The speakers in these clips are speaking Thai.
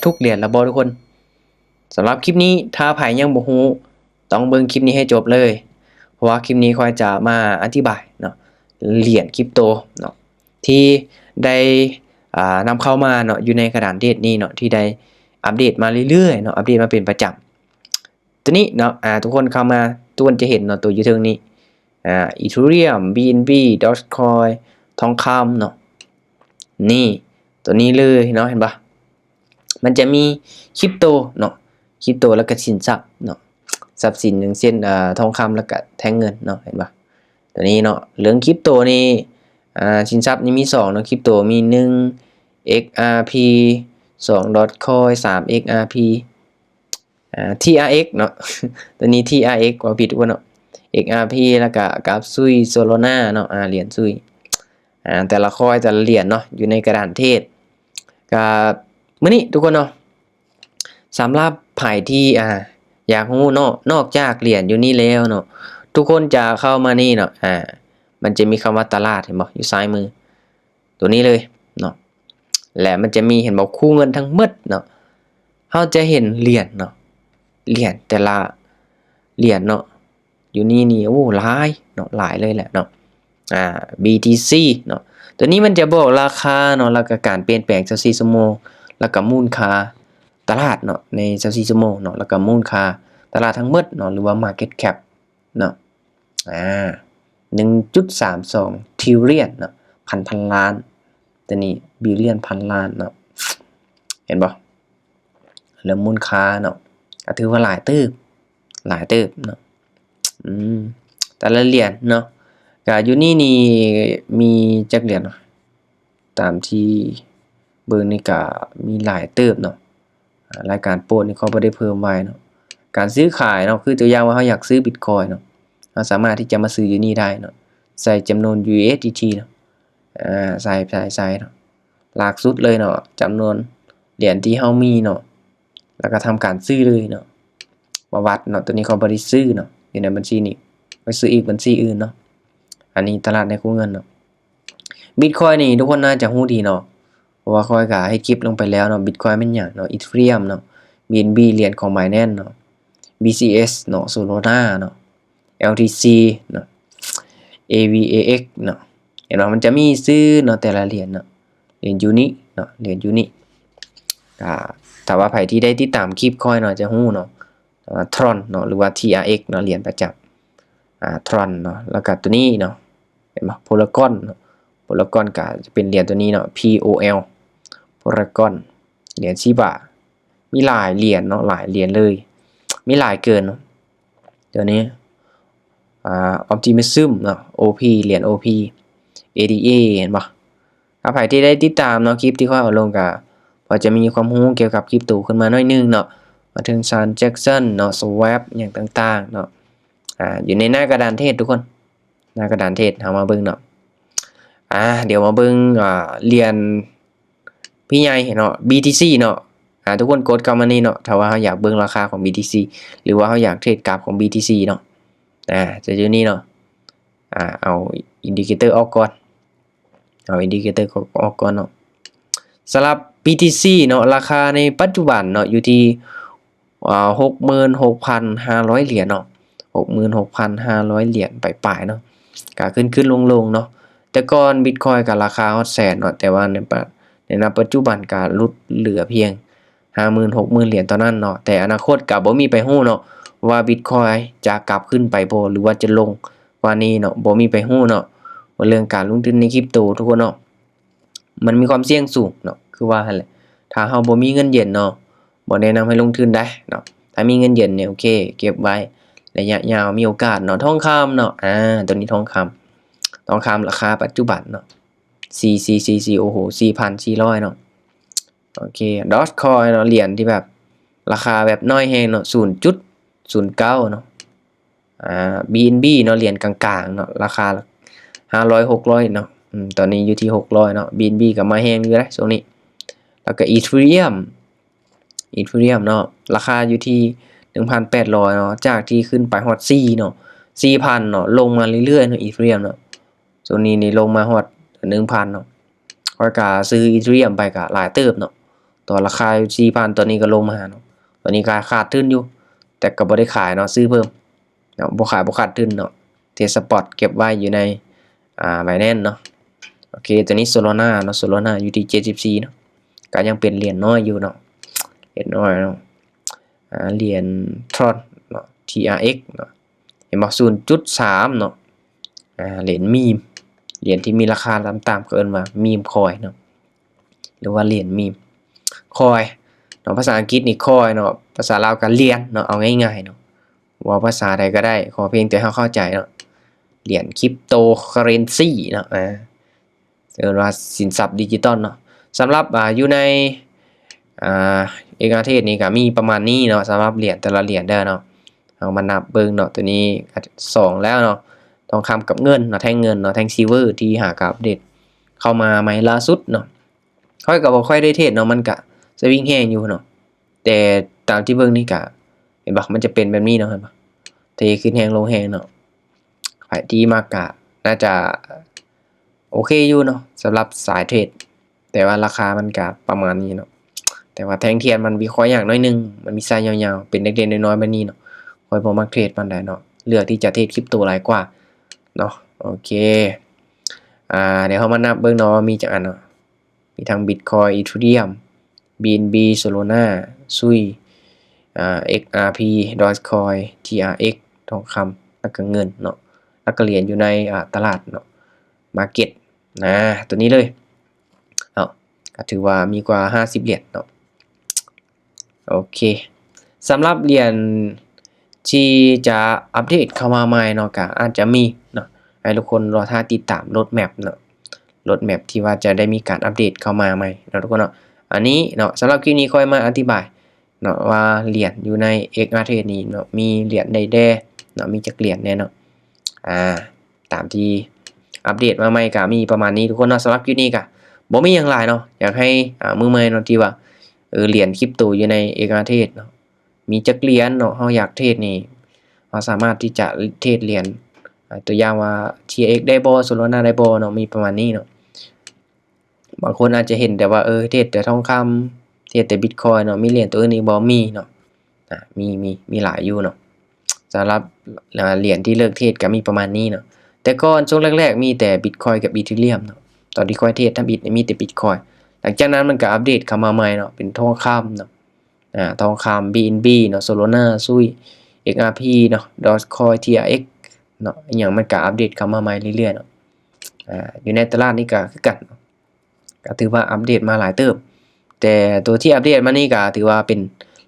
ทุกเหรียญแล้วบ่ทุกคนสำหรับคลิปนี้ถ้าไผยังบ่ฮู้ต้องเบิ่งคลิปนี้ให้จบเลยเพราะว่าคลิปนี้ค่อยจะมาอธิบายเนาะเหรียญคริปโตเนาะที่ได้นำเข้ามาเนาะอยู่ในกระดานเทศนี้เนาะที่ได้อัปเดตมาเรื่อยๆเนาะอัปเดตมาเป็นประจำตัวนี้เนาะทุกคนเข้ามาทุกคนจะเห็นเนาะตัวอยู่ตรงนี้Ethereum BNB Dogecoin ทองคำเนาะนี่ตัวนี้เลยเนาะเห็นปะมันจะมีคริปโตเนาะคริปโตแล้วก็สินทรัพย์เนาะทรัพย์สินอย่างเช่นทองคำแล้วก็แท่งเงินเนาะเห็นปะตัวนี้เนาะเรื่องคริปโตนี่สินทรัพย์นี่มี2เนาะคริปโตมี1 XRP 2 Dogecoin 3 XRP TRX เนาะตัวนี้ TRX กว่าผิดว่าเนาะ XRP แล้วก็กับซุยโซโลนาเนาะเหรียญซุยแต่ละคอยแต่ละเหรียญเนาะอยู่ในกระดานเทศกับมื้อนี้ทุกคนเนาะสำหรับไผที่อยากรู้เนาะนอกจากเหรียญอยู่นี่แล้วเนาะทุกคนจะเข้ามานี่เนาะมันจะมีคำว่าตลาดเห็นบ่อยู่ซ้ายมือตัวนี้เลยเนาะและมันจะมีเห็นบ่คู่เงินทั้งหมดเนาะเฮาจะเห็นเหรียญเนาะเหรียญแต่ละเหรียญเนาะอยู่นี่โอ้หลายเนาะหลายเลยแหละเนาะBTC เนาะตัวนี้มันจะบอกราคาเนาะแล้วก็การเปลี่ยนแปลง24ชั่วโมงแล้วก็มูลค่าตลาดเนาะใน24ชั่วโมงเนาะแล้วก็มูลค่าตลาดทั้งหมดเนาะหรือว่า market cap เนาะ1.32 trillion เนาะพันล้านตัวนี้ billion พันล้านเนาะเห็นบ่แล้วมูลค่าเนาะก็ถือว่าหลายตึบเนาะแต่ละเหรียญเนาะก็อยู่นี่มีจักเหรียญเนาะตามที่เบิ่งนี่ก็มีหลายเติบเนาะรายการโปรดนี่เขาบ่ได้เพิ่มไว้เนาะการซื้อขายเนาะคือตัวอย่างว่าเฮาอยากซื้อ Bitcoin เนาะเราสามารถที่จะมาซื้ออยู่นี่ได้เนาะใส่จำนวน USDT เนาะใส่เนาะหลากสุดเลยเนาะจำนวนเหรียญที่เฮามีเนาะแล้วก็ทำการซื้อเลยเนาะประวัติเนาะตัวนี้เขาบ่ได้ซื้อเนาะอยู่ในบัญชีนี้ไปซื้ออีกบัญชีอื่นเนาะอันนี้ตลาดในคู่เงินเนาะ Bitcoin นี่ทุกคนน่าจะรู้ดีเนาะเพราะว่าค่อยก็ให้คลิปลงไปแล้วเนาะ Bitcoin เป็นหยังเนาะ Ethereum เนาะ BNB เหรียญของ Binance เนาะ BCS เนาะ Solana เนาะ LTC เนาะ AVAX เนาะเห็นว่ามันจะมีชื่อเนาะแต่ละเหรียญเนาะเหรียญยูนิเนาะเหรียญยูนิถ้าว่าไผที่ได้ติดตามคลิปค่อยเนาะจะรู้เนาะTron เนาะหรือว่า TRX เนาะเหรียญประจำTron เนาะแล้วก็ตัวนี้เนาะเห็นบ่ Polygon เนาะ Polygon ก็จะเป็นเหรียญตัวนี้เนาะ POL Polygon เหรียญชิบะมีหลายเหรียญเนาะหลายเหรียญเลยมีหลายเกินเนาะตัวนี้Optimism เนาะ OP เหรียญ OP ADA เห็นบ่ถ้าใครที่ได้ติดตามเนาะคลิปที่ค่อยเอาลงก็พอจะมีความรู้เกี่ยวกับคริปโตขึ้นมาหน่อยนึงเนาะมาถึง Transaction เนาะ Swap อย่างต่างๆเนาะอยู่ในหน้ากระดานเทศทุกคนหน้ากระดานเทศเอามาเบิ่งเนาะเดี๋ยวมาเบิ่งเหรียญพี่ใหญ่เนาะ BTC เนาะทุกคนกดเข้ามานี่เนาะถ้าว่าเฮาอยากเบิ่งราคาของ BTC หรือว่าเฮาอยากเทรดกราฟของ BTC เนาะจะอยู่นี่เนาะเอาอินดิเคเตอร์ออกก่อนเนาะสำหรับ BTC เนาะราคาในปัจจุบันเนาะอยู่ที่66,500 เหรียญเนาะ 66,500 เหรียญปลายๆเนาะก็ขึ้นลงเนาะแต่ก่อน Bitcoin ก็ราคาฮอดแสนเนาะแต่ว่าในปัจจุบันก็ลดเหลือเพียง 50,000-60,000 เหรียญตอนนั้นเนาะแต่อนาคตก็บ่มีไปฮู้เนาะว่า Bitcoin จะกลับขึ้นไปบ่หรือว่าจะลงกว่านี้เนาะบ่มีไปฮู้เนาะว่าเรื่องการลงทุนในคริปโตทุกคนเนาะมันมีความเสี่ยงสูงเนาะคือว่าหั่นแหละถ้าเฮาบ่มีเงินเย็นเนาะบ่แนะนำให้ลงทุนได้เนาะถ้ามีเงินเย็นเนี่ยโอเคเก็บไว้ระยะยาวมีโอกาสเนาะทองคำเนาะตัวนี้ทองคำราคาปัจจุบันเนาะโอ้โห 4,400 เนาะโอเค Dogecoin เนาะเหรียญที่แบบราคาแบบน้อยแฮงเนาะ 0.09 เนาะBNB เนาะเหรียญกลางๆเนาะราคา500-600 เนาะตอนนี้อยู่ที่600เนาะ BNB ก็มาแฮงอยู่นะช่วงนี้แล้วก็ Ethereum เนาะราคาอยู่ที่ 1,800 เนาะจากที่ขึ้นไปฮอด4เนาะ 4,000 เนาะลงมาเรื่อยๆเนาะ Ethereum เนาะช่วงนี้นี่ลงมาฮอด 1,000 เนาะข้อยก็ซื้อ Ethereum ไปก็หลายเติบเนาะ ตอนราคาอยู่ 4,000 ตอนนี้ก็ลงมาเนาะตอนนี้ก็ขาดทุนอยู่แต่ก็บ่ได้ขายเนาะซื้อเพิ่มเนาะบ่ขายบ่ขาดทุนเนาะเทรดสปอตเก็บไว้อยู่ในBinance เนาะโอเคตัวนี้ Solana เนาะ Solana อยู่ที่74เนาะก็ยังเป็นเหรียญน้อยอยู่เนาะเหรียญน้อยเนาะเหรียญ Tron เนาะ TRX เนาะเห็นบ่ 0.3 เนาะเหรียญมีมเหรียญที่มีราคาต่ำๆก็เอิ้นว่ามีมคอยเนาะหรือว่าเหรียญมีมคอยเนาะภาษาอังกฤษนี่คอยเนาะภาษาลาวก็เหรียญเนาะเอาง่ายๆเนาะว่าภาษาใดก็ได้ขอเพียงแต่เราเข้าใจเนาะเหรียญคริปโตเคอเรนซีเนาะเรียกว่าสินทรัพย์ดิจิตอลเนาะสำหรับอยู่ในเอกประเทศนี้ก็มีประมาณนี้เนาะสำหรับเหรียญแต่ละเหรียญเด้อเนาะเอามานับเบิ่งเนาะตัวนี้2แล้วเนาะทองคำกับเงินเนาะแท่งเงินเนาะแท่งซิลเวอร์ที่หากับอัปเดตเข้ามาใหม่ล่าสุดเนาะค่อยก็บ่ค่อยได้เทรดเนาะมันก็สวิงแฮงอยู่เนาะแต่ตามที่เบิ่งนี่ก็เห็นบ่มันจะเป็นแบบนี้เนาะเห็นบ่เทขึ้นแฮงลงแฮงเนาะขายดีมากก็น่าจะโอเคอยู่เนาะสำหรับสายเทรดแต่ว่าราคามันก็ประมาณนี้เนาะแต่ว่าแท่งเทียนมันวิเคราะห์อย่างน้อยนึงมันมีไซส์ยาวๆเป็นเด็กๆน้อยๆแบบนี้เนาะค่อยบ่มักเทรดปานใดเนาะเลือกที่จะเทรดคริปโตหลายกว่าเนาะโอเคเดี๋ยวเรามานับเบิ่งเนาะมีจักอันเนาะมีทั้ง Bitcoin Ethereum BNB Solana Sui XRP Dogecoin TRX ทองคำแล้วก็เงินเนาะแล้วก็เหรียญอยู่ในตลาดเนาะ Market ตัวนี้เลยเนาะก็ถือว่ามีกว่า50เหรียญเนาะโอเคสำหรับเหรียญที่จะอัปเดตเข้ามาใหม่เนาะก็อาจจะมีเนาะให้ทุกคนรอท่าติดตามรถแมพเนาะรถแมพที่ว่าจะได้มีการอัปเดตเข้ามาใหม่เนาะทุกคนเนาะอันนี้เนาะสำหรับคลิปนี้ค่อยมาอธิบายเนาะว่าเหรียญอยู่ใน XRP นี้เนาะมีเหรียญใดแด่เนาะมีจักเหรียญแน่เนาะตามที่อัปเดตมาใหม่ก็มีประมาณนี้ทุกคนเนาะสำหรับคลิปนี้ก็บ่มีหยังหลายเนาะอยากให้มือใหม่เนาะที่ว่าเหรียญคริปโตอยู่ใน XRP เนาะมีจักเหรียญเนาะเฮาอยากเทรดนี่เราสามารถที่จะเทรดเหรียญตัวอย่างว่า TRX ได้บ่ Solana ได้บ่เนาะมีประมาณนี้เนาะบางคนอาจจะเห็นแต่ว่าเทรดแต่ทองคำเทรดแต่ Bitcoin เนาะมีเหรียญตัวอื่นอีกบ่มีเนาะมีหลายอยู่เนาะสำหรับเหรียญที่เลิกเทรดก็มีประมาณนี้เนาะแต่ก่อนช่วงแรกๆมีแต่ Bitcoin กับ Ethereum เนาะตอนที่ค่อยเทรดทำบิตมีแต่ Bitcoin หลังจากนั้นมันก็อัปเดตเข้ามาใหม่เนาะเป็นทองคำเนาะทองคำ BNB เนาะ Solana Sui XRP เนาะ Dogecoin TRX เนาะอีหยังมันก็อัปเดตเข้ามาใหม่เรื่อยๆเนาะอยู่ในตลาดนี้ก็คือกันก็ถือว่าอัปเดตมาหลายเติบแต่ตัวที่อัปเดตมานี่ก็ถือว่าเป็น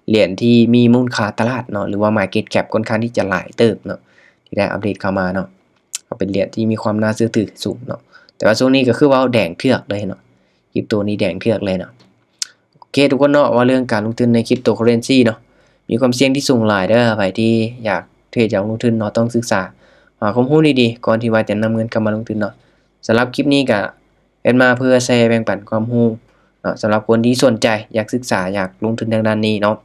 เหรียญที่มีมูลค่าตลาดเนาะหรือว่า market cap ค่อนข้างที่จะหลายเติบเนาะที่ได้อัปเดตเข้ามาเนาะก็เป็นเหรียญที่มีความน่าเชื่อถือสูงเนาะแต่ว่าช่วงนี้ก็คือว่าแดงเถือกเลยเนาะคริปโตนี้แดงเถือกเลยเนาะโอเคทุกคนเนาะว่าเรื่องการลงทุนในคริปโตเคอเรนซีเนาะมีความเสี่ยงที่สูงหลายเด้อใครที่อยากเทรดอยากลงทุนเนาะต้องศึกษาหาข้อมูลดีๆก่อนที่ว่าจะนำเงินเข้ามาลงทุนเนาะสำหรับคลิปนี้ก็เป็นมาเพื่อแชร์แบ่งปันความรู้เนาะสำหรับคนที่สนใจอยากศึกษาอยากลงทุนทางด้านนี้เนาะ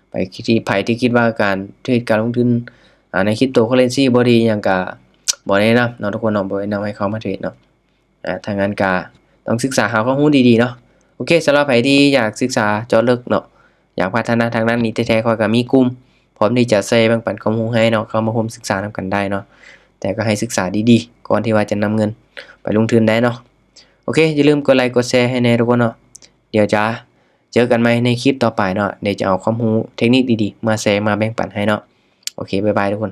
ไปที่ไผที่คิดว่าการเทรดการลงทุนในคริปโตเคอเรนซีบ่ดีหยังก็บ่แนะนำเนาะทุกคนเนาะบ่แนะนำให้เขามาเทรดเนาะทางนั้นก็ต้องศึกษาหาข้อมูลดีๆเนาะโอเคสำหรับใครที่อยากศึกษาเจาะลึกเนาะอยากพัฒนาทางด้านนี้แท้ๆข้อยก็มีกลุ่มพร้อมที่จะแชร์แบ่งปันข้อมูลให้เนาะเข้ามาร่วมศึกษานำกันได้เนาะแต่ก็ให้ศึกษาดีๆก่อนที่ว่าจะนำเงินไปลงทุนได้เนาะโอเคอย่าลืมกดไลค์กดแชร์ให้แน่ทุกคนเนาะเดี๋ยวจะเจอกันใหม่ในคลิปต่อไปเนาะเดี๋ยวจะเอาข้อมูลเทคนิคดีๆมาแชร์มาแบ่งปันให้เนาะโอเคบ๊ายบายทุกคน